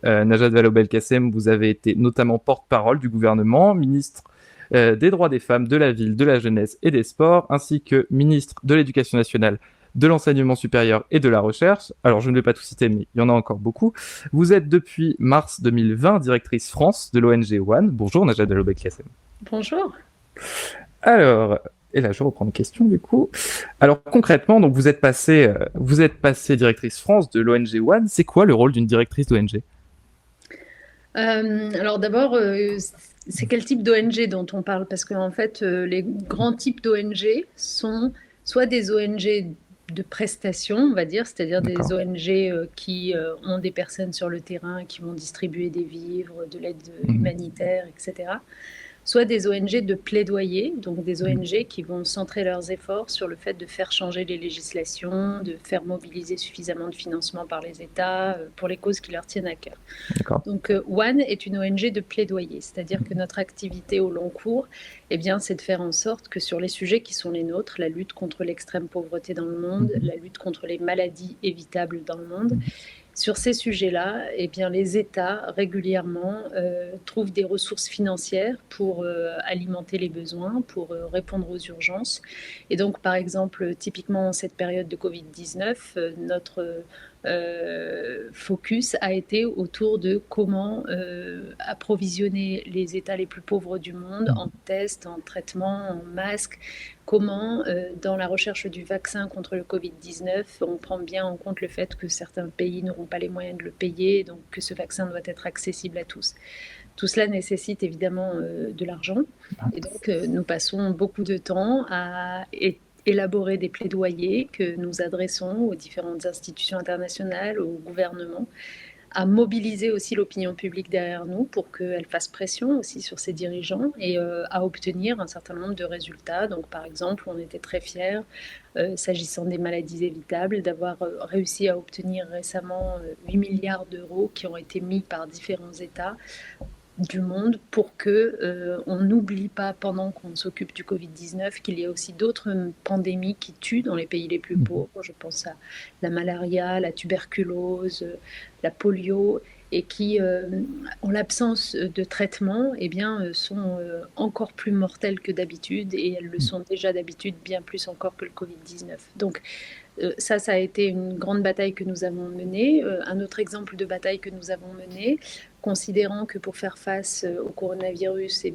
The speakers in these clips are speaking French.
Najat Vallaud-Belkacem, vous avez été notamment porte-parole du gouvernement, ministre des droits des femmes, de la ville, de la jeunesse et des sports, ainsi que ministre de l'Éducation nationale, de l'enseignement supérieur et de la recherche. Alors, je ne vais pas tout citer, mais il y en a encore beaucoup. Vous êtes depuis mars 2020 directrice France de l'ONG One. Bonjour, Najat Vallaud-Belkacem. Bonjour. Alors, et là, je reprends une question du coup. Alors concrètement, donc vous êtes passée directrice France de l'ONG One. C'est quoi le rôle d'une directrice d'ONG? Alors d'abord, c'est quel type d'ONG dont on parle? Parce qu'en fait, les grands types d'ONG sont soit des ONG de prestation, on va dire, c'est-à-dire des ONG qui ont des personnes sur le terrain, qui vont distribuer des vivres, de l'aide humanitaire, etc. Soit des ONG de plaidoyer, donc des ONG qui vont centrer leurs efforts sur le fait de faire changer les législations, de faire mobiliser suffisamment de financement par les États pour les causes qui leur tiennent à cœur. Donc One est une ONG de plaidoyer, c'est-à-dire que notre activité au long cours, c'est de faire en sorte que sur les sujets qui sont les nôtres, la lutte contre l'extrême pauvreté dans le monde, la lutte contre les maladies évitables dans le monde, sur ces sujets-là, les États régulièrement trouvent des ressources financières pour alimenter les besoins, pour répondre aux urgences. Et donc, par exemple, typiquement en cette période de Covid-19, notre focus a été autour de comment approvisionner les États les plus pauvres du monde en tests, en traitements, en masques, comment, dans la recherche du vaccin contre le Covid-19, on prend bien en compte le fait que certains pays n'auront pas les moyens de le payer, donc que ce vaccin doit être accessible à tous. Tout cela nécessite évidemment de l'argent. Et donc, nous passons beaucoup de temps à élaborer des plaidoyers que nous adressons aux différentes institutions internationales, au gouvernement, à mobiliser aussi l'opinion publique derrière nous pour qu'elle fasse pression aussi sur ses dirigeants et à obtenir un certain nombre de résultats. Donc par exemple, on était très fiers, s'agissant des maladies évitables, d'avoir réussi à obtenir récemment 8 milliards d'euros qui ont été mis par différents États du monde pour que on n'oublie pas pendant qu'on s'occupe du Covid-19 qu'il y a aussi d'autres pandémies qui tuent dans les pays les plus pauvres. Je pense à la malaria, la tuberculose, la polio, et qui, en l'absence de traitement, sont encore plus mortelles que d'habitude, et elles le sont déjà d'habitude bien plus encore que le Covid-19. Donc ça a été une grande bataille que nous avons menée. Un autre exemple de bataille que nous avons menée, considérant que pour faire face au coronavirus,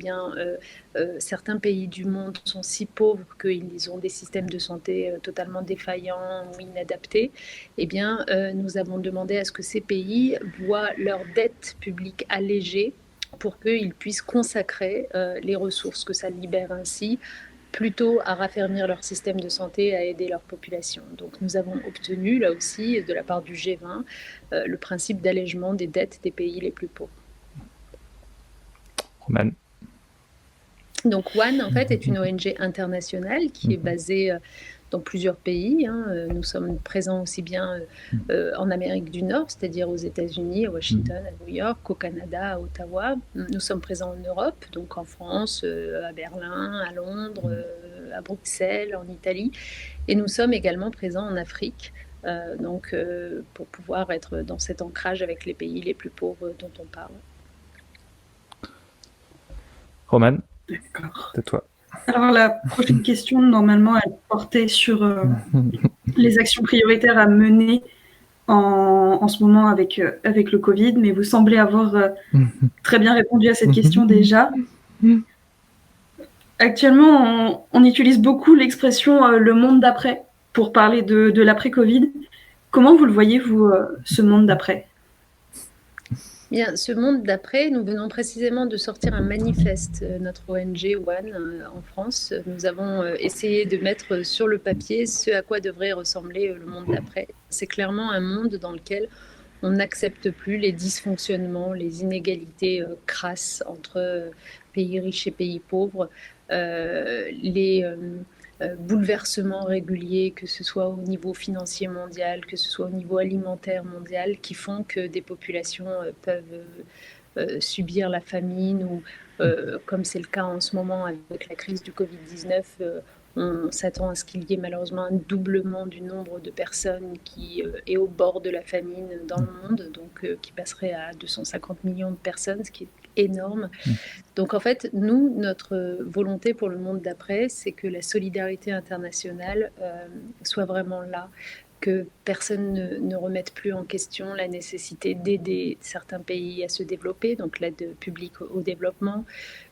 certains pays du monde sont si pauvres qu'ils ont des systèmes de santé totalement défaillants ou inadaptés, nous avons demandé à ce que ces pays voient leurs dettes publiques allégées pour qu'ils puissent consacrer les ressources que ça libère ainsi plutôt à raffermir leur système de santé et à aider leur population. Donc nous avons obtenu, là aussi, de la part du G20, le principe d'allègement des dettes des pays les plus pauvres. Roman. Donc One, en fait, est une ONG internationale qui est basée dans plusieurs pays. Nous sommes présents aussi bien en Amérique du Nord, c'est-à-dire aux États-Unis, à Washington, à New York, au Canada, à Ottawa. Nous sommes présents en Europe, donc en France, à Berlin, à Londres, à Bruxelles, en Italie. Et nous sommes également présents en Afrique, pour pouvoir être dans cet ancrage avec les pays les plus pauvres dont on parle. Roman, d'accord. c'est toi. Alors la prochaine question, normalement, elle portait sur les actions prioritaires à mener en ce moment avec le Covid, mais vous semblez avoir très bien répondu à cette question déjà. Actuellement, on utilise beaucoup l'expression le monde d'après pour parler de l'après-Covid. Comment vous le voyez, vous, ce monde d'après ? Bien, ce monde d'après, nous venons précisément de sortir un manifeste, notre ONG One en France. Nous avons essayé de mettre sur le papier ce à quoi devrait ressembler le monde d'après. C'est clairement un monde dans lequel on n'accepte plus les dysfonctionnements, les inégalités crasses entre pays riches et pays pauvres, les bouleversements réguliers, que ce soit au niveau financier mondial, que ce soit au niveau alimentaire mondial, qui font que des populations peuvent subir la famine ou, comme c'est le cas en ce moment avec la crise du Covid-19, On s'attend à ce qu'il y ait malheureusement un doublement du nombre de personnes qui est au bord de la famine dans le monde, donc qui passerait à 250 millions de personnes, ce qui est énorme. Donc en fait, nous, notre volonté pour le monde d'après, c'est que la solidarité internationale soit vraiment là, que personne ne remette plus en question la nécessité d'aider certains pays à se développer, donc l'aide publique au développement,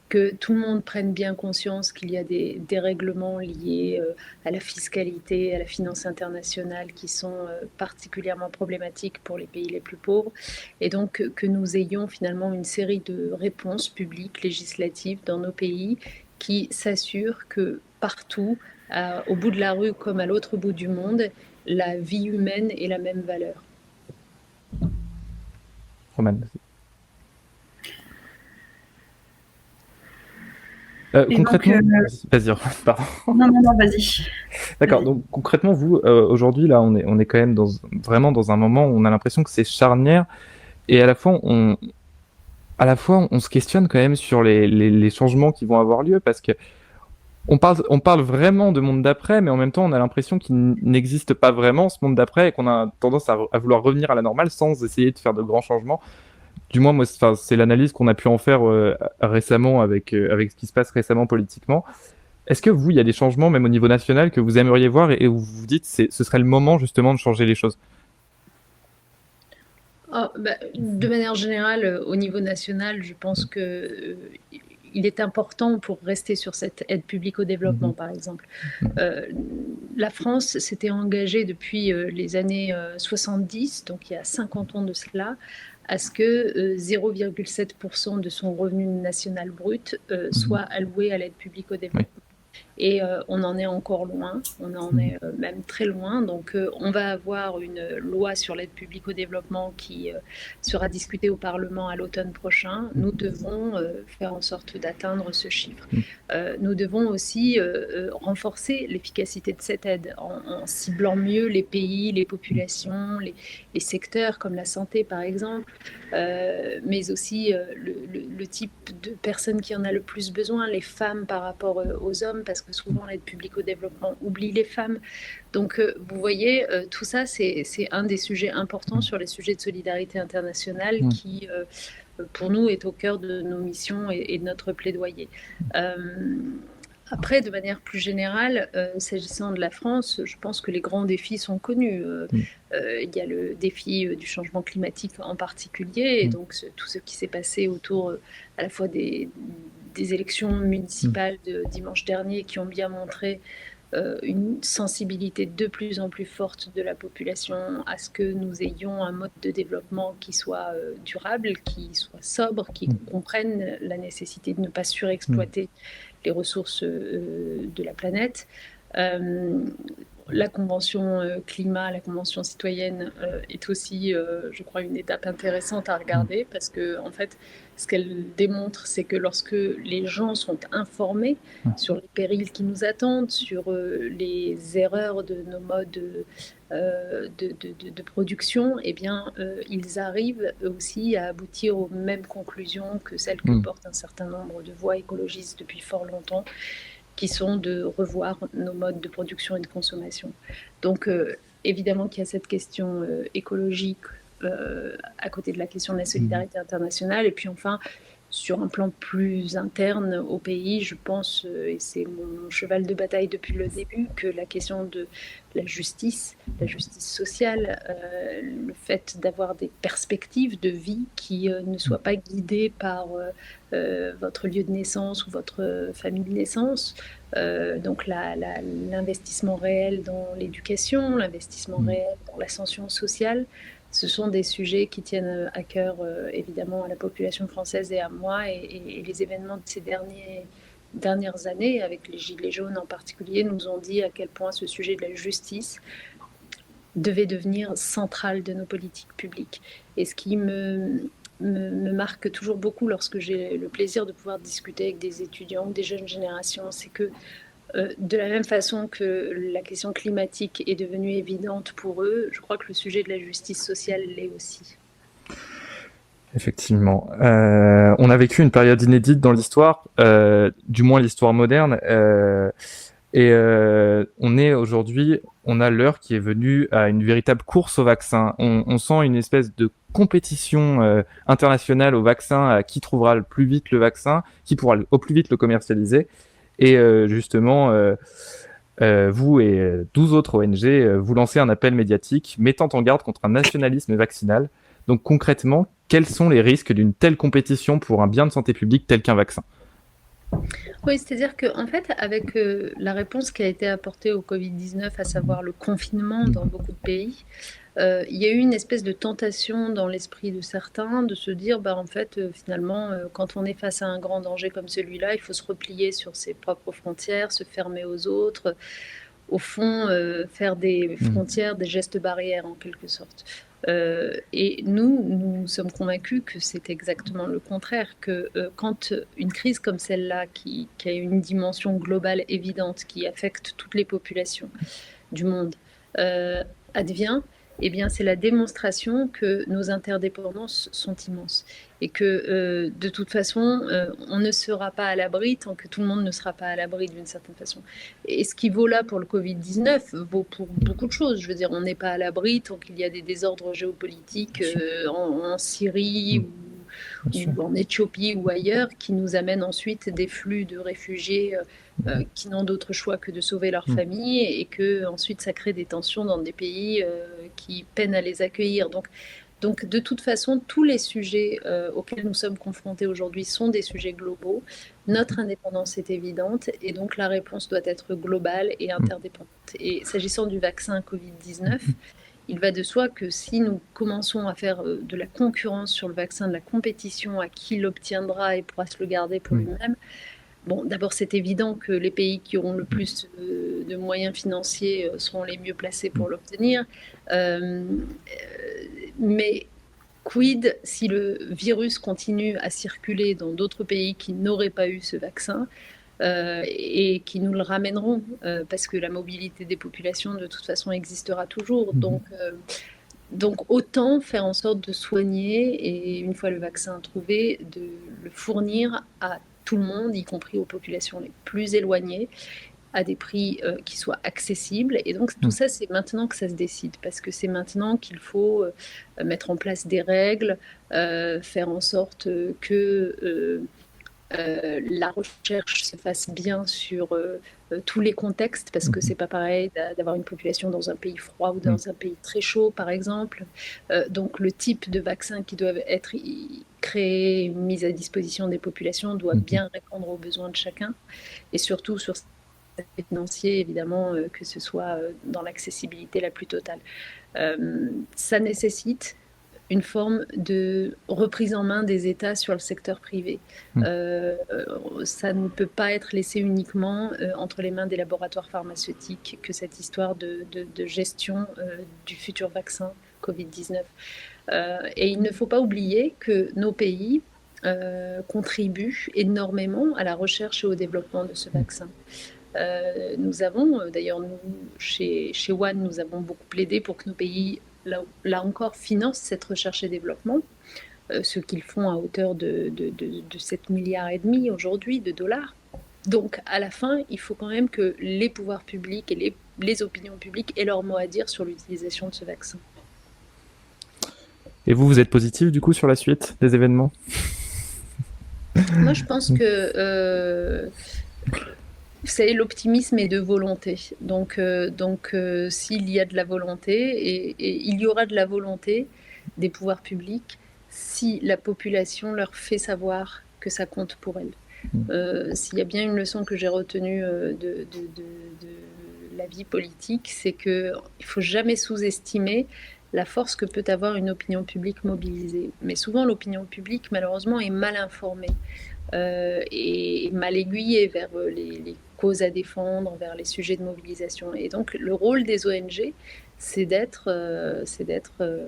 que tout le monde prenne bien conscience qu'il y a des règlements liés à la fiscalité, à la finance internationale qui sont particulièrement problématiques pour les pays les plus pauvres, et donc que nous ayons finalement une série de réponses publiques, législatives dans nos pays qui s'assurent que partout, au bout de la rue comme à l'autre bout du monde, la vie humaine ait la même valeur. Romane. Concrètement, vas-y, pardon. Non, vas-y. D'accord. Donc concrètement, vous, aujourd'hui, là, on est quand même vraiment dans un moment où on a l'impression que c'est charnière, et à la fois on se questionne quand même sur les changements qui vont avoir lieu, parce que on parle vraiment de monde d'après, mais en même temps, on a l'impression qu'il n'existe pas vraiment ce monde d'après, et qu'on a tendance à vouloir revenir à la normale sans essayer de faire de grands changements. Du moins, moi, c'est l'analyse qu'on a pu en faire récemment avec ce qui se passe récemment politiquement. Est-ce que vous, il y a des changements, même au niveau national, que vous aimeriez voir, et où vous vous dites ce serait le moment justement de changer les choses? De manière générale, au niveau national, je pense que il est important, pour rester sur cette aide publique au développement, par exemple. La France s'était engagée depuis les années 70, donc il y a 50 ans de cela, à ce que 0,7% de son revenu national brut soit alloué à l'aide publique au développement. Et on en est encore loin, on en est même très loin. Donc on va avoir une loi sur l'aide publique au développement qui sera discutée au Parlement à l'automne prochain. Nous devons faire en sorte d'atteindre ce chiffre. Nous devons aussi renforcer l'efficacité de cette aide en ciblant mieux les pays, les populations, les secteurs comme la santé par exemple, mais aussi le type de personnes qui en a le plus besoin, les femmes par rapport aux hommes, parce que souvent l'aide publique au développement oublie les femmes. Donc vous voyez, tout ça c'est un des sujets importants sur les sujets de solidarité internationale qui pour nous est au cœur de nos missions et de notre plaidoyer. Après, de manière plus générale, s'agissant de la France, je pense que les grands défis sont connus. Il y a le défi du changement climatique en particulier, et donc tout ce qui s'est passé autour à la fois des élections municipales de dimanche dernier qui ont bien montré une sensibilité de plus en plus forte de la population à ce que nous ayons un mode de développement qui soit durable, qui soit sobre, qui comprenne la nécessité de ne pas surexploiter les ressources de la planète. La convention climat, la convention citoyenne est aussi, je crois, une étape intéressante à regarder, parce que en fait, ce qu'elle démontre, c'est que lorsque les gens sont informés sur les périls qui nous attendent, sur les erreurs de nos modes de production, eh bien, ils arrivent aussi à aboutir aux mêmes conclusions que celles que portent un certain nombre de voix écologistes depuis fort longtemps, qui sont de revoir nos modes de production et de consommation. Donc, évidemment qu'il y a cette question écologique à côté de la question de la solidarité internationale. Et puis enfin, sur un plan plus interne au pays, je pense, et c'est mon cheval de bataille depuis le début, que la question de la justice sociale, le fait d'avoir des perspectives de vie qui ne soient pas guidées par votre lieu de naissance ou votre famille de naissance, donc l'investissement réel dans l'éducation, l'investissement réel dans l'ascension sociale, ce sont des sujets qui tiennent à cœur, évidemment, à la population française et à moi, et les événements de ces dernières années, avec les Gilets jaunes en particulier, nous ont dit à quel point ce sujet de la justice devait devenir central de nos politiques publiques. Et ce qui me marque toujours beaucoup lorsque j'ai le plaisir de pouvoir discuter avec des étudiants ou des jeunes générations, c'est que de la même façon que la question climatique est devenue évidente pour eux, je crois que le sujet de la justice sociale l'est aussi. Effectivement. On a vécu une période inédite dans l'histoire, du moins l'histoire moderne, Et on a l'heure qui est venue à une véritable course au vaccin. On sent une espèce de compétition internationale au vaccin, à qui trouvera le plus vite le vaccin, qui pourra au plus vite le commercialiser. Et justement, vous et 12 autres ONG, vous lancez un appel médiatique mettant en garde contre un nationalisme vaccinal. Donc concrètement, quels sont les risques d'une telle compétition pour un bien de santé publique tel qu'un vaccin ? Oui, c'est-à-dire qu'en fait, avec la réponse qui a été apportée au Covid-19, à savoir le confinement dans beaucoup de pays, il y a eu une espèce de tentation dans l'esprit de certains de se dire, en fait, finalement, quand on est face à un grand danger comme celui-là, il faut se replier sur ses propres frontières, se fermer aux autres, au fond, faire des frontières, des gestes barrières en quelque sorte. Et nous sommes convaincus que c'est exactement le contraire, que quand une crise comme celle-là, qui a une dimension globale évidente, qui affecte toutes les populations du monde, advient, eh bien, c'est la démonstration que nos interdépendances sont immenses et que de toute façon, on ne sera pas à l'abri tant que tout le monde ne sera pas à l'abri d'une certaine façon. Et ce qui vaut là pour le Covid-19 vaut pour beaucoup de choses. Je veux dire, on n'est pas à l'abri tant qu'il y a des désordres géopolitiques en Syrie ou en Éthiopie ou ailleurs qui nous amènent ensuite des flux de réfugiés qui n'ont d'autre choix que de sauver leur famille et que ensuite ça crée des tensions dans des pays qui peinent à les accueillir. Donc de toute façon, tous les sujets auxquels nous sommes confrontés aujourd'hui sont des sujets globaux. Notre indépendance est évidente et donc la réponse doit être globale et interdépendante. Et s'agissant du vaccin Covid-19, il va de soi que si nous commençons à faire de la concurrence sur le vaccin, de la compétition à qui l'obtiendra et pourra se le garder pour lui-même, bon, d'abord, c'est évident que les pays qui auront le plus de moyens financiers seront les mieux placés pour l'obtenir. Mais quid si le virus continue à circuler dans d'autres pays qui n'auraient pas eu ce vaccin et qui nous le ramèneront parce que la mobilité des populations, de toute façon, existera toujours. Donc, autant faire en sorte de soigner et, une fois le vaccin trouvé, de le fournir à tout le monde, y compris aux populations les plus éloignées, à des prix qui soient accessibles. Et donc, tout ça, c'est maintenant que ça se décide, parce que c'est maintenant qu'il faut mettre en place des règles, faire en sorte que la recherche se fasse bien sur tous les contextes, parce que c'est pas pareil d'avoir une population dans un pays froid ou dans un pays très chaud, par exemple. Donc le type de vaccin qui doit être créé, mis à disposition des populations doit bien répondre aux besoins de chacun, et surtout sur financier, évidemment, que ce soit dans l'accessibilité la plus totale. Ça nécessite une forme de reprise en main des États sur le secteur privé. Ça ne peut pas être laissé uniquement entre les mains des laboratoires pharmaceutiques que cette histoire de gestion du futur vaccin Covid-19. Et il ne faut pas oublier que nos pays contribuent énormément à la recherche et au développement de ce vaccin. Nous avons, d'ailleurs, nous, chez One, nous avons beaucoup plaidé pour que nos pays, là encore, financent cette recherche et développement, ce qu'ils font à hauteur de 7,5 milliards aujourd'hui de dollars. Donc, à la fin, il faut quand même que les pouvoirs publics et les opinions publiques aient leur mot à dire sur l'utilisation de ce vaccin. Et vous êtes positif, du coup, sur la suite des événements ? Moi, je pense que... vous savez, l'optimisme est de volonté. Donc s'il y a de la volonté, et il y aura de la volonté des pouvoirs publics, si la population leur fait savoir que ça compte pour elle. S'il y a bien une leçon que j'ai retenue de la vie politique, c'est qu'il ne faut jamais sous-estimer la force que peut avoir une opinion publique mobilisée. Mais souvent, l'opinion publique, malheureusement, est mal informée. Et mal aiguillée vers les causes à défendre, vers les sujets de mobilisation. Et donc, le rôle des ONG, c'est d'être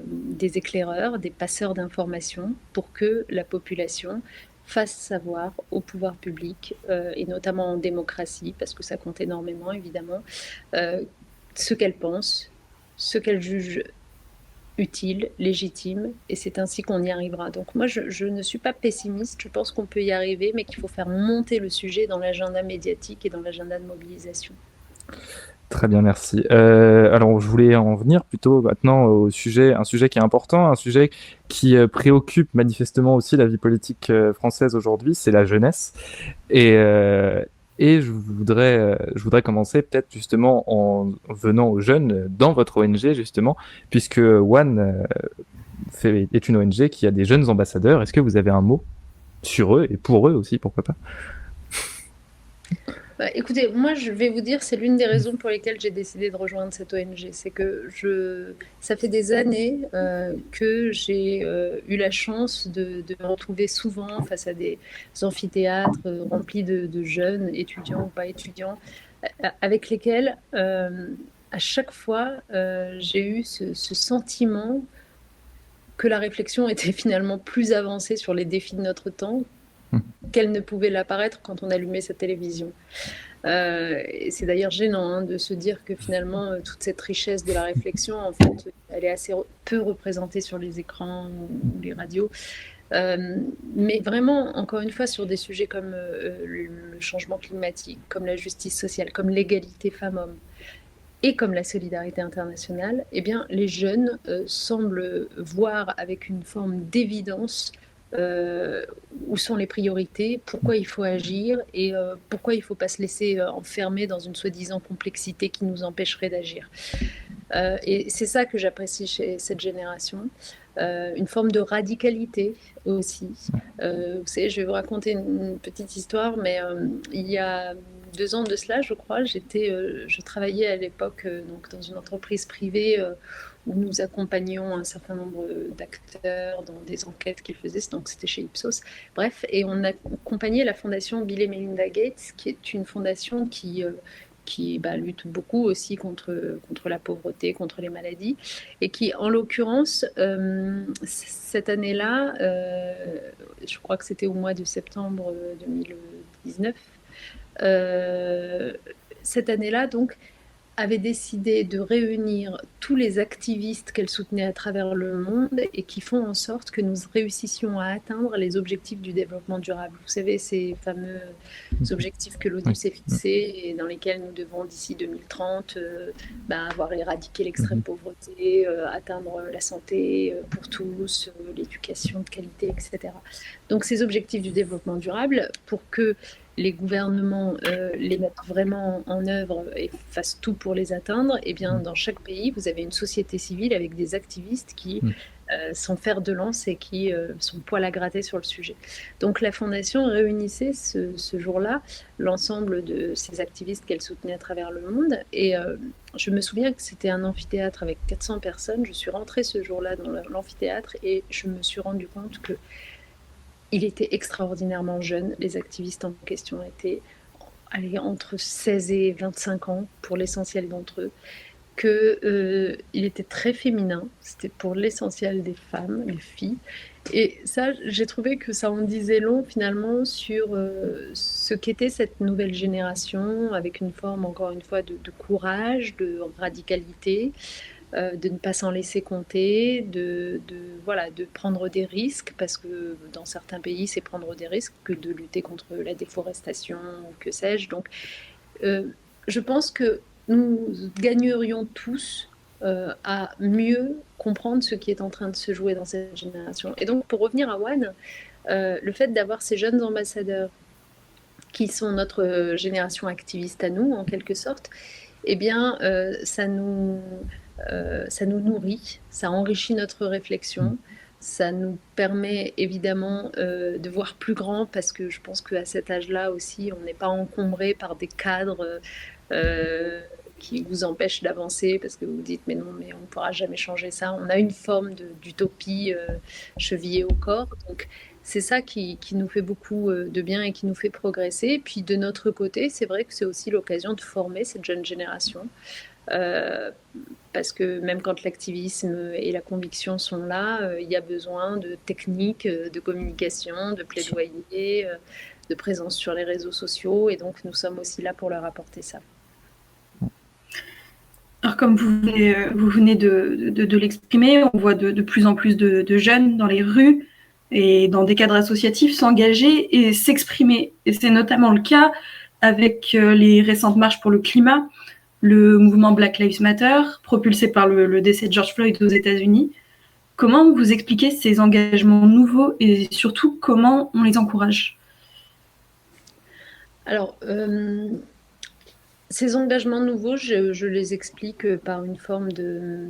des éclaireurs, des passeurs d'informations pour que la population fasse savoir au pouvoir public, et notamment en démocratie, parce que ça compte énormément, évidemment, ce qu'elle pense, ce qu'elle juge utile, légitime, et c'est ainsi qu'on y arrivera. Donc moi, je ne suis pas pessimiste, je pense qu'on peut y arriver, mais qu'il faut faire monter le sujet dans l'agenda médiatique et dans l'agenda de mobilisation. Très bien, merci. Alors, je voulais en venir plutôt maintenant au sujet, un sujet qui est important, un sujet qui préoccupe manifestement aussi la vie politique française aujourd'hui, c'est la jeunesse. Et, euh, et je voudrais commencer peut-être justement en venant aux jeunes dans votre ONG justement, puisque One est une ONG qui a des jeunes ambassadeurs. Est-ce que vous avez un mot sur eux et pour eux aussi, pourquoi pas? Bah, écoutez, moi je vais vous dire, c'est l'une des raisons pour lesquelles j'ai décidé de rejoindre cette ONG. C'est que ça fait des années que j'ai eu la chance de me retrouver souvent face à des amphithéâtres remplis de jeunes, étudiants ou pas étudiants, avec lesquels à chaque fois j'ai eu ce sentiment que la réflexion était finalement plus avancée sur les défis de notre temps qu'elle ne pouvait l'apparaître quand on allumait sa télévision. Et c'est d'ailleurs gênant de se dire que finalement, toute cette richesse de la réflexion, en fait, elle est assez peu représentée sur les écrans ou les radios. Mais vraiment, encore une fois, sur des sujets comme le changement climatique, comme la justice sociale, comme l'égalité femmes-hommes, et comme la solidarité internationale, eh bien, les jeunes semblent voir avec une forme d'évidence où sont les priorités, pourquoi il faut agir et pourquoi il ne faut pas se laisser enfermer dans une soi-disant complexité qui nous empêcherait d'agir. Et c'est ça que j'apprécie chez cette génération. Une forme de radicalité aussi. Vous savez, je vais vous raconter une petite histoire, mais il y a 2 ans de cela, je crois, je travaillais à l'époque donc dans une entreprise privée où nous accompagnions un certain nombre d'acteurs dans des enquêtes qu'ils faisaient, donc c'était chez Ipsos. Bref, et on accompagnait la fondation Bill et Melinda Gates, qui est une fondation qui lutte beaucoup aussi contre la pauvreté, contre les maladies, et qui, en l'occurrence, cette année-là, je crois que c'était au mois de septembre 2019, cette année-là, donc, avait décidé de réunir tous les activistes qu'elle soutenait à travers le monde et qui font en sorte que nous réussissions à atteindre les objectifs du développement durable. Vous savez, ces fameux objectifs que l'ONU s'est fixés et dans lesquels nous devons, d'ici 2030, avoir éradiqué l'extrême pauvreté, atteindre la santé pour tous, l'éducation de qualité, etc. Donc ces objectifs du développement durable, pour que les gouvernements les mettent vraiment en œuvre et fassent tout pour les atteindre, eh bien, dans chaque pays, vous avez une société civile avec des activistes qui sont fer de lance et qui sont poil à gratter sur le sujet. Donc la Fondation réunissait ce jour-là l'ensemble de ces activistes qu'elle soutenait à travers le monde. Et je me souviens que c'était un amphithéâtre avec 400 personnes. Je suis rentrée ce jour-là dans l'amphithéâtre et je me suis rendu compte que il était extraordinairement jeune. Les activistes en question étaient entre 16 et 25 ans pour l'essentiel d'entre eux. Il était très féminin. C'était pour l'essentiel des femmes, les filles. Et ça, j'ai trouvé que ça en disait long finalement sur ce qu'était cette nouvelle génération, avec une forme, encore une fois, de courage, de radicalité, de ne pas s'en laisser compter, de prendre des risques, parce que dans certains pays, c'est prendre des risques que de lutter contre la déforestation ou que sais-je. Donc, je pense que nous gagnerions tous à mieux comprendre ce qui est en train de se jouer dans cette génération. Et donc, pour revenir à One, le fait d'avoir ces jeunes ambassadeurs qui sont notre génération activiste à nous, en quelque sorte, eh bien, ça nous nourrit, ça enrichit notre réflexion, ça nous permet évidemment de voir plus grand, parce que je pense qu'à cet âge-là aussi, on n'est pas encombré par des cadres qui vous empêchent d'avancer, parce que vous vous dites mais non, mais on ne pourra jamais changer ça. On a une forme d'utopie chevillée au corps, donc c'est ça qui nous fait beaucoup de bien et qui nous fait progresser. Puis de notre côté, c'est vrai que c'est aussi l'occasion de former cette jeune génération. Parce que même quand l'activisme et la conviction sont là, il y a besoin de techniques, de communication, de plaidoyer, de présence sur les réseaux sociaux, et donc nous sommes aussi là pour leur apporter ça. Alors comme vous venez de l'exprimer, on voit de plus en plus de jeunes dans les rues et dans des cadres associatifs s'engager et s'exprimer. Et c'est notamment le cas avec les récentes marches pour le climat. le mouvement Black Lives Matter, propulsé par le décès de George Floyd aux États-Unis. Comment vous expliquez ces engagements nouveaux et surtout comment on les encourage ? Alors, ces engagements nouveaux, je les explique par une forme de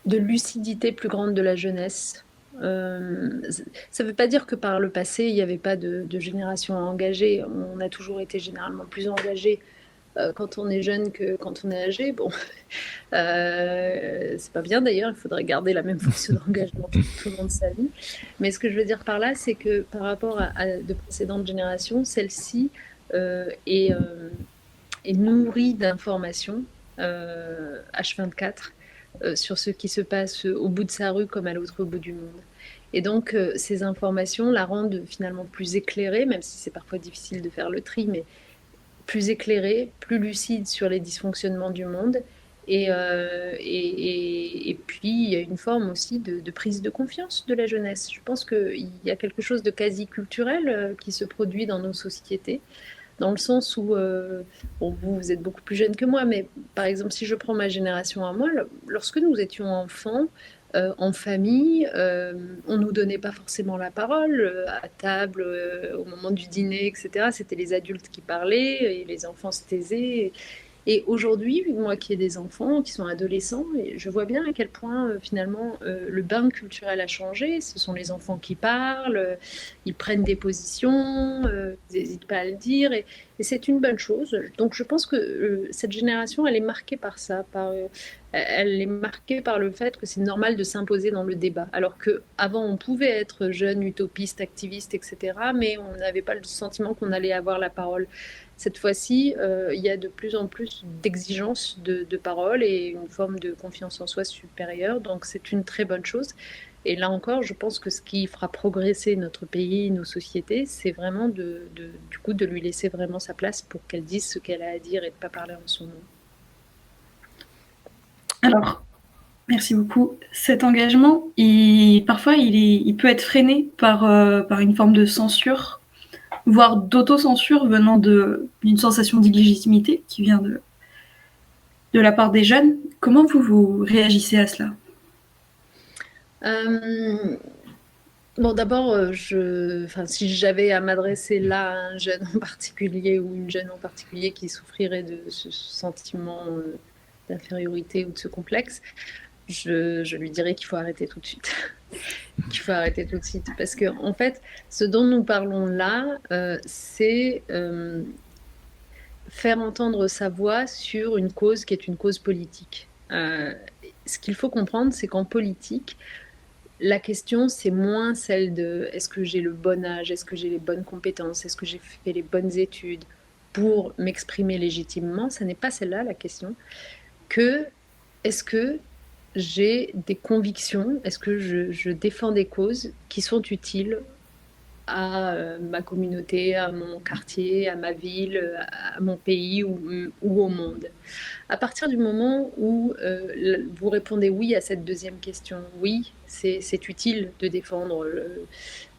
lucidité plus grande de la jeunesse. Ça ne veut pas dire que par le passé, il n'y avait pas de génération engagée. On a toujours été généralement plus engagés quand on est jeune que quand on est âgé. Bon, c'est pas bien d'ailleurs, il faudrait garder la même force d'engagement tout au long de sa vie. Mais ce que je veux dire par là, c'est que par rapport à de précédentes générations, celle-ci est nourrie d'informations H24 sur ce qui se passe au bout de sa rue comme à l'autre bout du monde. Et donc, ces informations la rendent finalement plus éclairée, même si c'est parfois difficile de faire le tri, mais plus éclairée, plus lucide sur les dysfonctionnements du monde. Et puis, il y a une forme aussi de prise de confiance de la jeunesse. Je pense qu'il y a quelque chose de quasi culturel qui se produit dans nos sociétés, dans le sens où, bon, vous êtes beaucoup plus jeune que moi, mais par exemple, si je prends ma génération à moi, lorsque nous étions enfants, en famille, on ne nous donnait pas forcément la parole à table, au moment du dîner, etc. C'était les adultes qui parlaient et les enfants se taisaient. Et aujourd'hui, moi qui ai des enfants qui sont adolescents, et je vois bien à quel point finalement le bain culturel a changé. Ce sont les enfants qui parlent, ils prennent des positions, ils n'hésitent pas à le dire, et c'est une bonne chose. Donc je pense que cette génération, elle est marquée par ça, elle est marquée par le fait que c'est normal de s'imposer dans le débat. Alors qu'avant, on pouvait être jeune, utopiste, activiste, etc., mais on n'avait pas le sentiment qu'on allait avoir la parole. Cette fois-ci, il y a de plus en plus d'exigences de parole et une forme de confiance en soi supérieure. Donc c'est une très bonne chose. Et là encore, je pense que ce qui fera progresser notre pays, nos sociétés, c'est vraiment du coup de lui laisser vraiment sa place pour qu'elle dise ce qu'elle a à dire et de ne pas parler en son nom. Alors, merci beaucoup. Cet engagement, parfois, il peut être freiné par une forme de censure, voire d'autocensure venant d'une sensation d'illégitimité qui vient de la part des jeunes. Comment vous réagissez à cela ? Bon, d'abord, si j'avais à m'adresser là à un jeune en particulier ou une jeune en particulier qui souffrirait de ce sentiment d'infériorité ou de ce complexe, je lui dirais qu'il faut arrêter tout de suite. Qu'il faut arrêter tout de suite. Parce que, en fait, ce dont nous parlons là, c'est faire entendre sa voix sur une cause qui est une cause politique. Ce qu'il faut comprendre, c'est qu'en politique, la question, c'est moins celle de est-ce que j'ai le bon âge, est-ce que j'ai les bonnes compétences, est-ce que j'ai fait les bonnes études pour m'exprimer légitimement. Ça n'est pas celle-là la question. Que est-ce que j'ai des convictions, est-ce que je défends des causes qui sont utiles à ma communauté, à mon quartier, à ma ville, à mon pays ou au monde. À partir du moment où vous répondez oui à cette deuxième question, oui, c'est utile de défendre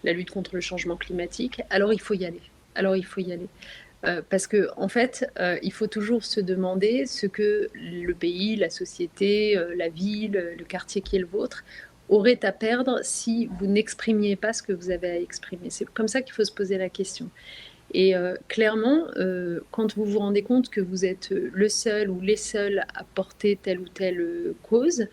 la lutte contre le changement climatique, alors il faut y aller. Parce que en fait, il faut toujours se demander ce que le pays, la société, la ville, le quartier qui est le vôtre aurait à perdre si vous n'exprimiez pas ce que vous avez à exprimer. C'est comme ça qu'il faut se poser la question. Et clairement, quand vous vous rendez compte que vous êtes le seul ou les seuls à porter telle ou telle cause,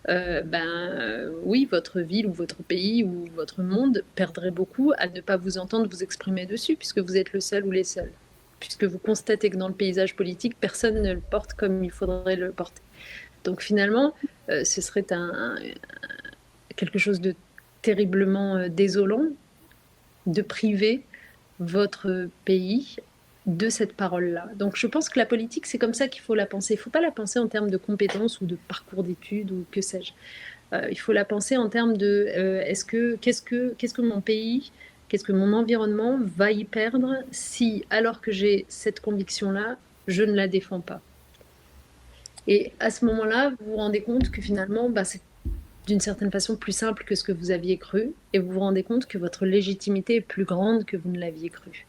oui, votre ville ou votre pays ou votre monde perdrait beaucoup à ne pas vous entendre vous exprimer dessus, puisque vous êtes le seul ou les seuls. Puisque vous constatez que dans le paysage politique, personne ne le porte comme il faudrait le porter. Donc finalement, ce serait quelque chose de terriblement désolant de priver votre pays de cette parole-là. Donc je pense que la politique, c'est comme ça qu'il faut la penser. Il ne faut pas la penser en termes de compétences ou de parcours d'études ou que sais-je. Il faut la penser en termes de qu'est-ce que mon pays, qu'est-ce que mon environnement va y perdre si, alors que j'ai cette conviction-là, je ne la défends pas. Et à ce moment-là, vous vous rendez compte que finalement, c'est d'une certaine façon plus simple que ce que vous aviez cru, et vous vous rendez compte que votre légitimité est plus grande que vous ne l'aviez cru.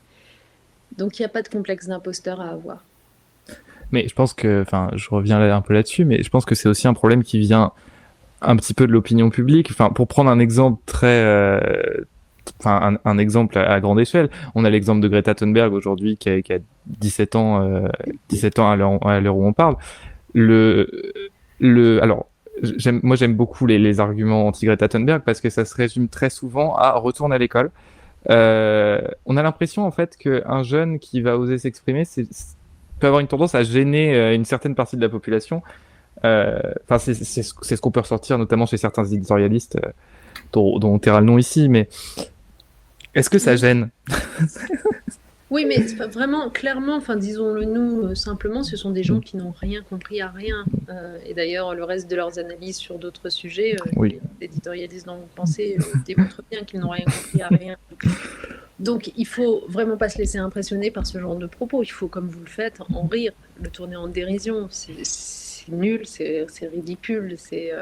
Donc, il n'y a pas de complexe d'imposteur à avoir. Mais je pense que, enfin, je reviens un peu là-dessus, mais je pense que c'est aussi un problème qui vient un petit peu de l'opinion publique. Enfin, pour prendre un exemple un exemple à grande échelle, on a l'exemple de Greta Thunberg aujourd'hui qui a 17 ans, 17 ans à l'heure où on parle. Alors, j'aime beaucoup les arguments anti-Greta Thunberg parce que ça se résume très souvent à retourner à l'école. On a l'impression en fait qu'un jeune qui va oser s'exprimer, peut avoir une tendance à gêner une certaine partie de la population. Enfin, c'est ce qu'on peut ressortir notamment chez certains éditorialistes dont on taira le nom ici, mais est-ce que ça gêne? Oui, mais vraiment, clairement, enfin, disons-le nous simplement, ce sont des gens qui n'ont rien compris à rien. Et d'ailleurs, le reste de leurs analyses sur d'autres sujets, Oui. les éditorialistes dont vous pensez démontrent bien qu'ils n'ont rien compris à rien. Donc, il faut vraiment pas se laisser impressionner par ce genre de propos. Il faut, comme vous le faites, en rire, le tourner en dérision. C'est nul, c'est ridicule, c'est...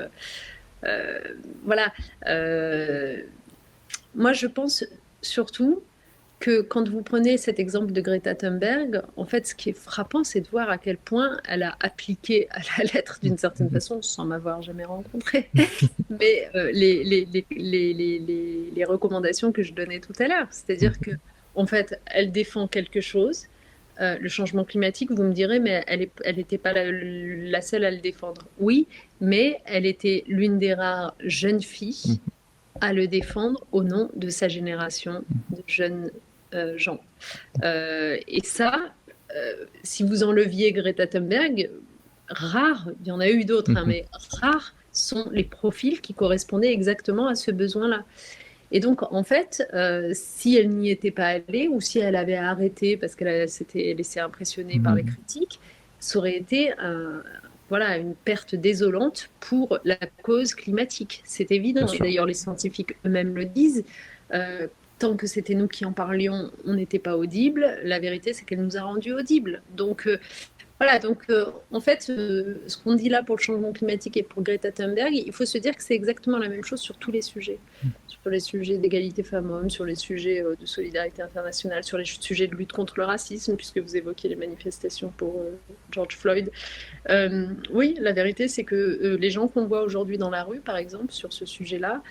voilà. Moi, je pense surtout que quand vous prenez cet exemple de Greta Thunberg, en fait, ce qui est frappant, c'est de voir à quel point elle a appliqué à la lettre, d'une certaine façon, sans m'avoir jamais rencontrée, mais les recommandations que je donnais tout à l'heure. C'est-à-dire que, en fait, elle défend quelque chose. Le changement climatique, vous me direz, mais elle n'était pas la seule à le défendre. Oui, mais elle était l'une des rares jeunes filles à le défendre au nom de sa génération de jeunes gens. Et ça, si vous enleviez Greta Thunberg, rares, il y en a eu d'autres, mais rares sont les profils qui correspondaient exactement à ce besoin-là. Et donc, en fait, si elle n'y était pas allée ou si elle avait arrêté parce qu'elle s'était laissée impressionner par les critiques, ça aurait été une perte désolante pour la cause climatique. C'est évident. Et d'ailleurs, les scientifiques eux-mêmes le disent. Tant que c'était nous qui en parlions, on n'était pas audible. La vérité, c'est qu'elle nous a rendus audibles. Donc, en fait, ce qu'on dit là pour le changement climatique et pour Greta Thunberg, il faut se dire que c'est exactement la même chose sur tous les sujets. Sur les sujets d'égalité femmes-hommes, sur les sujets de solidarité internationale, sur les sujets de lutte contre le racisme, puisque vous évoquez les manifestations pour George Floyd. Oui, la vérité, c'est que les gens qu'on voit aujourd'hui dans la rue, par exemple, sur ce sujet-là,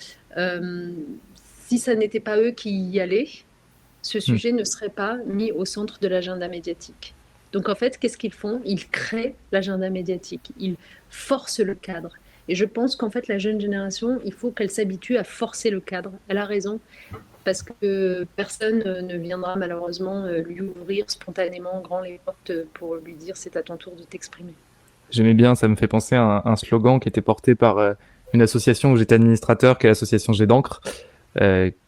si ça n'était pas eux qui y allaient, ce sujet ne serait pas mis au centre de l'agenda médiatique. Donc en fait, qu'est-ce qu'ils font? Ils créent l'agenda médiatique, ils forcent le cadre. Et je pense qu'en fait, la jeune génération, il faut qu'elle s'habitue à forcer le cadre. Elle a raison, parce que personne ne viendra malheureusement lui ouvrir spontanément grand les portes pour lui dire c'est à ton tour de t'exprimer. J'aimais bien, ça me fait penser à un slogan qui était porté par une association où j'étais administrateur, qui est l'association Jet d'encre,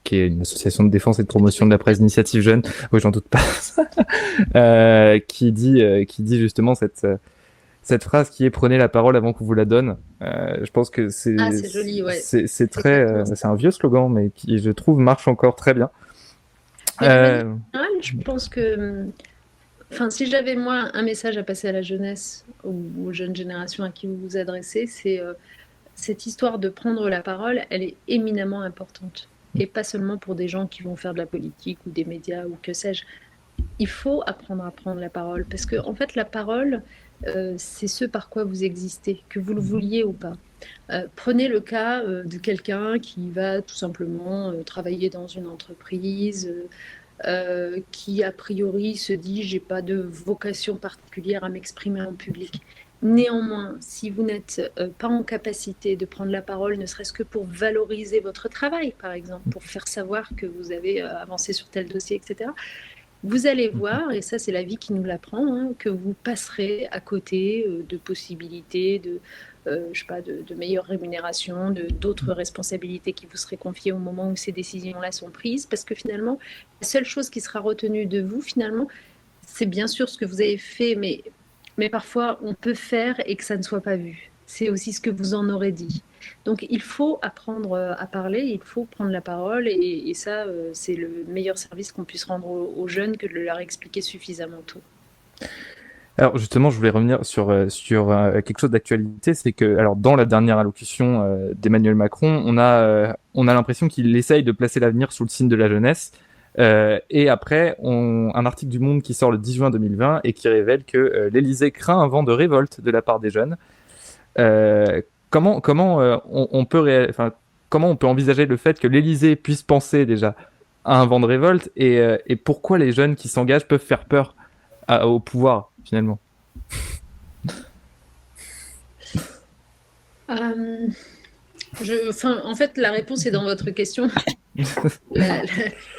qui est une association de défense et de promotion de la presse d'initiative jeune. Oui, j'en doute pas. Qui dit justement cette phrase qui est prenez la parole avant qu'on vous la donne. Je pense que c'est joli, ouais. C'est très c'est un vieux slogan mais qui je trouve marche encore très bien. Je pense que si j'avais moi un message à passer à la jeunesse ou aux jeunes générations à qui vous vous adressez, c'est cette histoire de prendre la parole, elle est éminemment importante. Et pas seulement pour des gens qui vont faire de la politique ou des médias ou que sais-je. Il faut apprendre à prendre la parole parce que en fait la parole c'est ce par quoi vous existez, que vous le vouliez ou pas. Prenez le cas de quelqu'un qui va tout simplement travailler dans une entreprise qui a priori se dit j'ai pas de vocation particulière à m'exprimer en public. Néanmoins, si vous n'êtes pas en capacité de prendre la parole, ne serait-ce que pour valoriser votre travail, par exemple, pour faire savoir que vous avez avancé sur tel dossier, etc., vous allez voir, et ça c'est la vie qui nous l'apprend, que vous passerez à côté de possibilités, de meilleure rémunération, d'autres responsabilités qui vous seraient confiées au moment où ces décisions-là sont prises, parce que finalement, la seule chose qui sera retenue de vous, finalement, c'est bien sûr ce que vous avez fait, mais parfois on peut faire et que ça ne soit pas vu. C'est aussi ce que vous en aurez dit. Donc il faut apprendre à parler, il faut prendre la parole et ça, c'est le meilleur service qu'on puisse rendre aux jeunes que de leur expliquer suffisamment tôt. Alors justement, je voulais revenir sur quelque chose d'actualité, c'est que alors dans la dernière allocution d'Emmanuel Macron, on a l'impression qu'il essaye de placer l'avenir sous le signe de la jeunesse. Et après, un article du Monde qui sort le 10 juin 2020 et qui révèle que l'Élysée craint un vent de révolte de la part des jeunes. Comment on peut comment on peut envisager le fait que l'Élysée puisse penser déjà à un vent de révolte et pourquoi les jeunes qui s'engagent peuvent faire peur au pouvoir finalement? En fait, la réponse est dans votre question.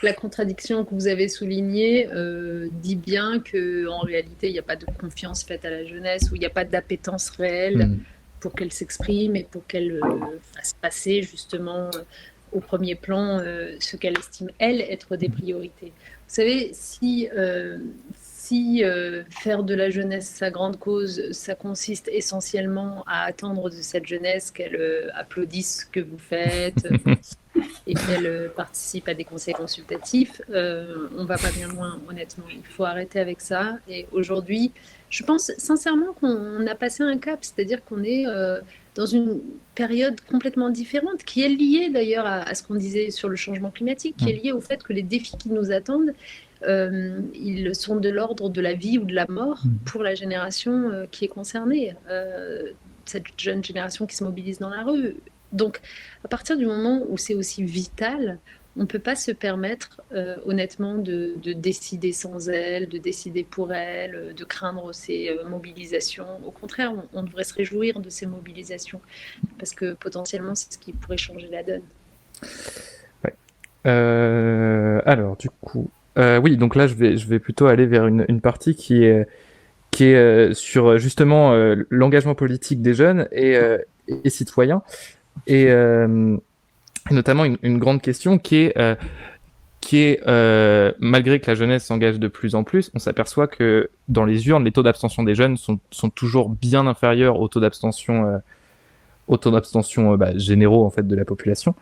La contradiction que vous avez soulignée dit bien qu'en réalité, il n'y a pas de confiance faite à la jeunesse, ou il n'y a pas d'appétence réelle pour qu'elle s'exprime et pour qu'elle fasse passer justement au premier plan ce qu'elle estime, elle, être des priorités. Vous savez, si faire de la jeunesse sa grande cause, ça consiste essentiellement à attendre de cette jeunesse qu'elle applaudisse ce que vous faites et qu'elle participe à des conseils consultatifs, on va pas bien loin, honnêtement. Il faut arrêter avec ça. Et aujourd'hui, je pense sincèrement qu'on a passé un cap, c'est-à-dire qu'on est dans une période complètement différente, qui est liée d'ailleurs à ce qu'on disait sur le changement climatique, qui est liée au fait que les défis qui nous attendent, ils sont de l'ordre de la vie ou de la mort pour la génération qui est concernée, cette jeune génération qui se mobilise dans la rue. Donc, à partir du moment où c'est aussi vital, on ne peut pas se permettre, honnêtement, de décider sans elle, de décider pour elle, de craindre ces mobilisations. Au contraire, on devrait se réjouir de ces mobilisations, parce que potentiellement, c'est ce qui pourrait changer la donne. Ouais. Alors, du coup, oui, donc là, je vais plutôt aller vers une partie qui est sur justement l'engagement politique des jeunes et citoyens. Et notamment une grande question qui est malgré que la jeunesse s'engage de plus en plus, on s'aperçoit que dans les urnes, les taux d'abstention des jeunes sont toujours bien inférieurs aux taux d'abstention généraux en fait de la population.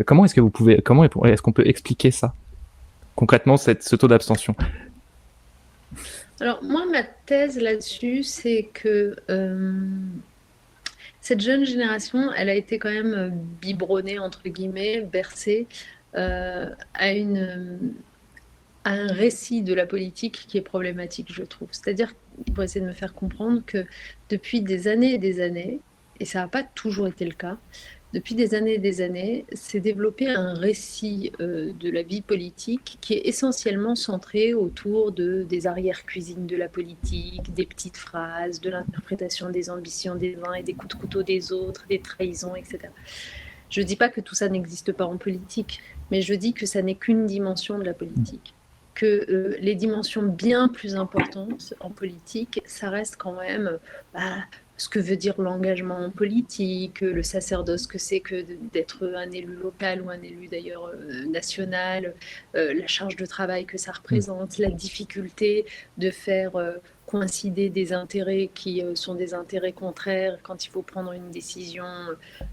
Comment est-ce qu'on peut expliquer ça concrètement, ce taux d'abstention? Alors moi, ma thèse là-dessus, c'est que cette jeune génération, elle a été quand même biberonnée, entre guillemets, bercée à un récit de la politique qui est problématique, je trouve. C'est-à-dire, pour essayer de me faire comprendre que depuis des années et des années, et ça n'a pas toujours été le cas, depuis des années, s'est développé un récit de la vie politique qui est essentiellement centré autour des arrière-cuisines de la politique, des petites phrases, de l'interprétation des ambitions des uns et des coups de couteau des autres, des trahisons, etc. Je ne dis pas que tout ça n'existe pas en politique, mais je dis que ça n'est qu'une dimension de la politique. Que les dimensions bien plus importantes en politique, ça reste quand même ce que veut dire l'engagement politique, le sacerdoce que c'est que d'être un élu local ou un élu d'ailleurs national, la charge de travail que ça représente, la difficulté de faire coïncider des intérêts qui sont des intérêts contraires quand il faut prendre une décision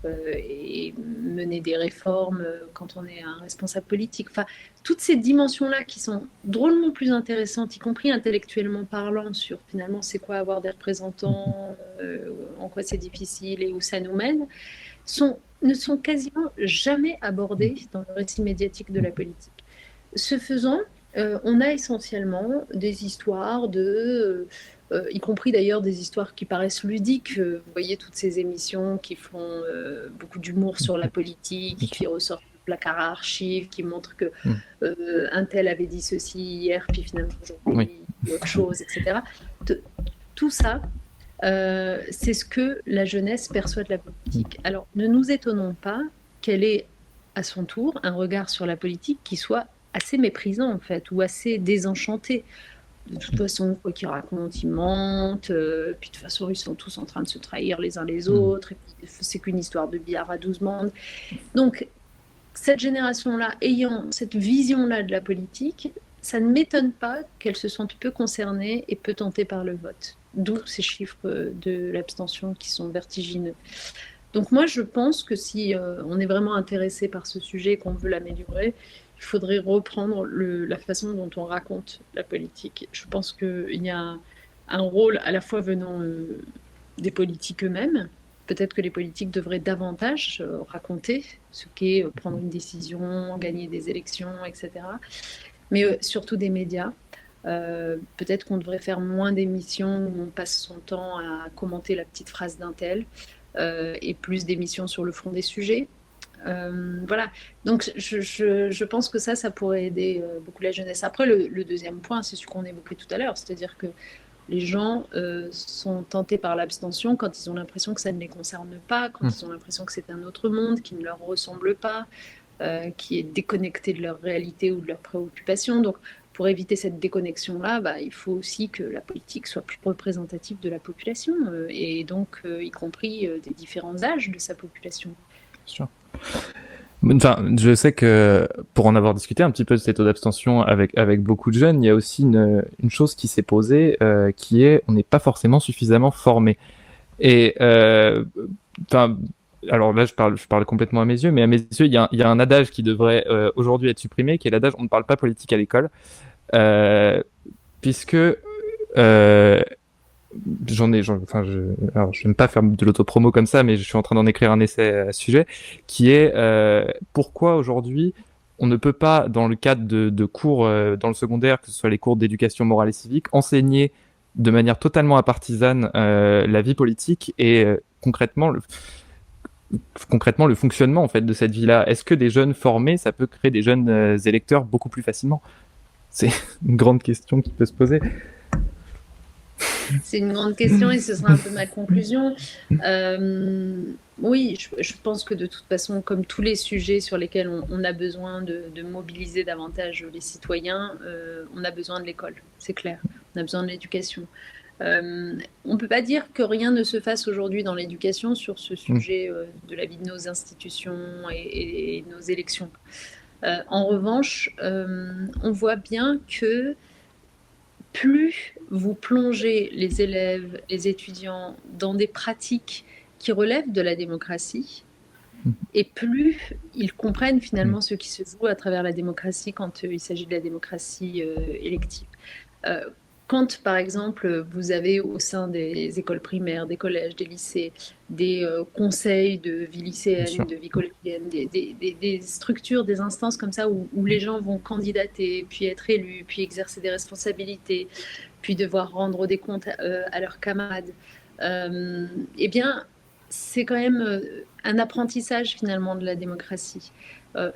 et mener des réformes quand on est un responsable politique. Enfin, toutes ces dimensions-là qui sont drôlement plus intéressantes, y compris intellectuellement parlant, sur finalement c'est quoi avoir des représentants, en quoi c'est difficile et où ça nous mène, ne sont quasiment jamais abordées dans le récit médiatique de la politique. Ce faisant, on a essentiellement des histoires y compris d'ailleurs des histoires qui paraissent ludiques. Vous voyez toutes ces émissions qui font beaucoup d'humour sur la politique, qui ressortent le placard à archives, qui montrent que un tel avait dit ceci hier, puis finalement aujourd'hui autre chose, etc. Tout ça, c'est ce que la jeunesse perçoit de la politique. Alors, ne nous étonnons pas qu'elle ait à son tour un regard sur la politique qui soit assez méprisant en fait, ou assez désenchanté. De toute façon, quoi qu'ils racontent, ils mentent, puis de toute façon, ils sont tous en train de se trahir les uns les autres, et puis c'est qu'une histoire de billard à 12 bandes. Donc, cette génération-là, ayant cette vision-là de la politique, ça ne m'étonne pas qu'elle se sente peu concernée et peu tentée par le vote. D'où ces chiffres de l'abstention qui sont vertigineux. Donc moi, je pense que si on est vraiment intéressé par ce sujet et qu'on veut l'améliorer, il faudrait reprendre la façon dont on raconte la politique. Je pense qu'il y a un rôle à la fois venant des politiques eux-mêmes, peut-être que les politiques devraient davantage raconter ce qu'est prendre une décision, gagner des élections, etc. Mais surtout des médias. Peut-être qu'on devrait faire moins d'émissions où on passe son temps à commenter la petite phrase d'un tel et plus d'émissions sur le fond des sujets. Voilà, donc je pense que ça pourrait aider beaucoup la jeunesse. Après, le deuxième point, c'est ce qu'on évoquait tout à l'heure, c'est-à-dire que les gens sont tentés par l'abstention quand ils ont l'impression que ça ne les concerne pas, quand ils ont l'impression que c'est un autre monde qui ne leur ressemble pas, qui est déconnecté de leur réalité ou de leurs préoccupations. Donc, pour éviter cette déconnexion-là, il faut aussi que la politique soit plus représentative de la population, et donc y compris des différents âges de sa population. Bien sûr. Enfin, je sais que pour en avoir discuté un petit peu de cet taux d'abstention avec beaucoup de jeunes, il y a aussi une chose qui s'est posée, qui est on n'est pas forcément suffisamment formé. Et alors là, je parle complètement à mes yeux, mais à mes yeux, il y a un adage qui devrait aujourd'hui être supprimé, qui est l'adage on ne parle pas politique à l'école, puisque alors je n'aime pas faire de l'autopromo comme ça, mais je suis en train d'en écrire un essai à ce sujet, qui est pourquoi aujourd'hui on ne peut pas, dans le cadre de cours dans le secondaire, que ce soit les cours d'éducation morale et civique, enseigner de manière totalement apartisane la vie politique et concrètement le fonctionnement en fait de cette vie-là. Est-ce que des jeunes formés, ça peut créer des jeunes électeurs beaucoup plus facilement? C'est une grande question qui peut se poser. C'est une grande question et ce sera un peu ma conclusion. Oui, je pense que de toute façon, comme tous les sujets sur lesquels on a besoin de mobiliser davantage les citoyens, on a besoin de l'école, c'est clair. On a besoin de l'éducation. On ne peut pas dire que rien ne se fasse aujourd'hui dans l'éducation sur ce sujet de la vie de nos institutions et nos élections. En revanche, on voit bien que plus vous plongez les élèves, les étudiants dans des pratiques qui relèvent de la démocratie, et plus ils comprennent finalement ce qui se joue à travers la démocratie quand il s'agit de la démocratie élective. Quand, par exemple, vous avez au sein des écoles primaires, des collèges, des lycées, des conseils de vie lycéenne, de vie collégienne, des structures, des instances comme ça où les gens vont candidater, puis être élus, puis exercer des responsabilités, puis devoir rendre des comptes à leurs camarades, eh bien, c'est quand même un apprentissage finalement de la démocratie.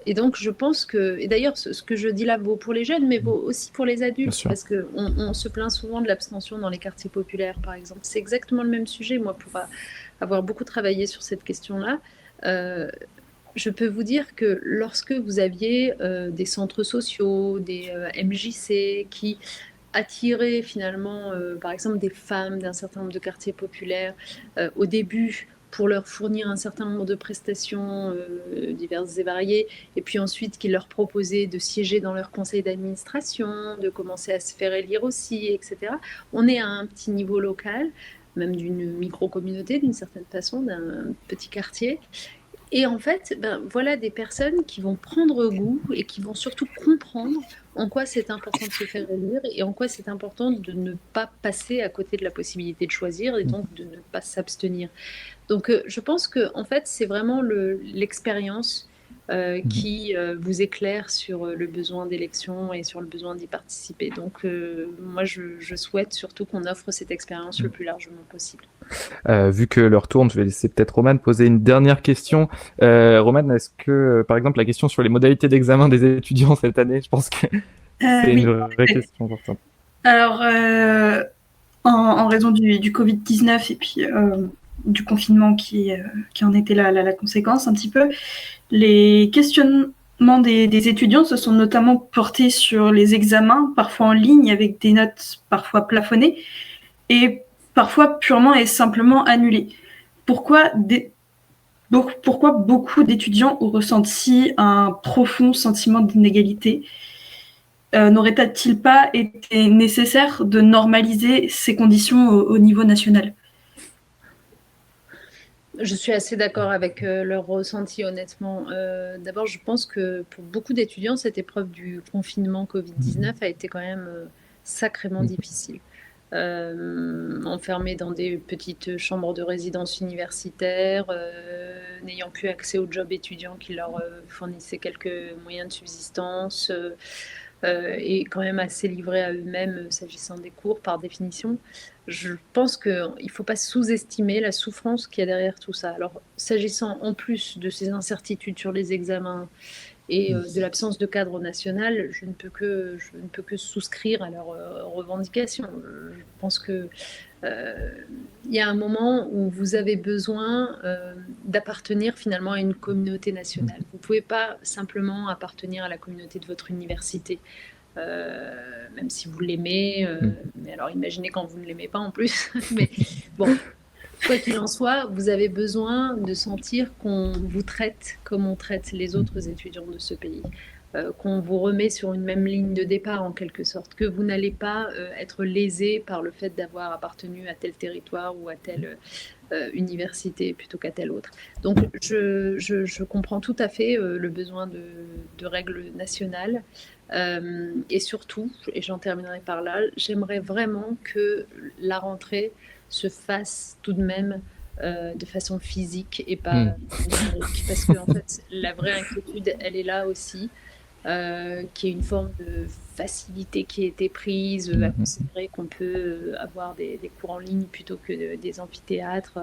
Et donc, je pense que, et d'ailleurs, ce que je dis là vaut pour les jeunes, mais vaut aussi pour les adultes, parce qu'on se plaint souvent de l'abstention dans les quartiers populaires, par exemple. C'est exactement le même sujet. Moi, pour avoir beaucoup travaillé sur cette question-là, je peux vous dire que lorsque vous aviez des centres sociaux, des MJC qui attiraient finalement, par exemple, des femmes d'un certain nombre de quartiers populaires au début, pour leur fournir un certain nombre de prestations diverses et variées, et puis ensuite qu'ils leur proposaient de siéger dans leur conseil d'administration, de commencer à se faire élire aussi, etc. On est à un petit niveau local, même d'une micro-communauté d'une certaine façon, d'un petit quartier. Et en fait, voilà des personnes qui vont prendre goût et qui vont surtout comprendre en quoi c'est important de se faire élire et en quoi c'est important de ne pas passer à côté de la possibilité de choisir et donc de ne pas s'abstenir. Donc, je pense que en fait, c'est vraiment l'expérience qui vous éclaire sur le besoin d'élection et sur le besoin d'y participer. Donc, moi, je souhaite surtout qu'on offre cette expérience le plus largement possible. Vu que l'heure tourne, je vais laisser peut-être Romane poser une dernière question. Romane, est-ce que, par exemple, la question sur les modalités d'examen des étudiants cette année, je pense que c'est une vraie question importante. Alors, en raison du Covid-19 et puis du confinement qui en était la conséquence un petit peu, les questionnements des étudiants se sont notamment portés sur les examens, parfois en ligne avec des notes parfois plafonnées et parfois purement et simplement annulées. Pourquoi beaucoup d'étudiants ont ressenti un profond sentiment d'inégalité? N'aurait-il pas été nécessaire de normaliser ces conditions au niveau national? Je suis assez d'accord avec leur ressenti, honnêtement. D'abord, je pense que pour beaucoup d'étudiants, cette épreuve du confinement Covid-19 a été quand même sacrément difficile. enfermés dans des petites chambres de résidence universitaires, n'ayant plus accès aux jobs étudiants qui leur fournissaient quelques moyens de subsistance, et quand même assez livrés à eux-mêmes s'agissant des cours par définition. Je pense qu'il ne faut pas sous-estimer la souffrance qu'il y a derrière tout ça. Alors, s'agissant en plus de ces incertitudes sur les examens et de l'absence de cadre national, je ne peux que souscrire à leurs revendications. Je pense que il y a un moment où vous avez besoin d'appartenir finalement à une communauté nationale. Vous ne pouvez pas simplement appartenir à la communauté de votre université, même si vous l'aimez. Mais alors imaginez quand vous ne l'aimez pas en plus. Mais bon, quoi qu'il en soit, vous avez besoin de sentir qu'on vous traite comme on traite les autres étudiants de ce pays, qu'on vous remet sur une même ligne de départ en quelque sorte, que vous n'allez pas être lésé par le fait d'avoir appartenu à tel territoire ou à telle université plutôt qu'à telle autre. Donc je comprends tout à fait le besoin de règles nationales. Et surtout, et j'en terminerai par là, j'aimerais vraiment que la rentrée se fasse tout de même de façon physique et pas numérique. Parce que en fait, la vraie inquiétude, elle est là aussi, qu'il y ait une forme de facilité qui a été prise, à considérer qu'on peut avoir des cours en ligne plutôt que des amphithéâtres.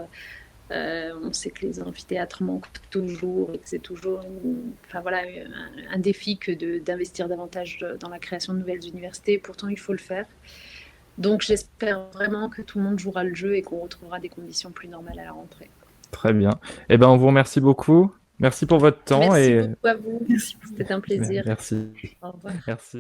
On sait que les amphithéâtres manquent toujours et que c'est toujours un défi que d'investir davantage dans la création de nouvelles universités. Pourtant, il faut le faire. Donc j'espère vraiment que tout le monde jouera le jeu et qu'on retrouvera des conditions plus normales à la rentrée. Très bien. Eh ben, on vous remercie beaucoup. Merci pour votre temps. Merci beaucoup à vous. C'était un plaisir. Merci. Au revoir. Merci.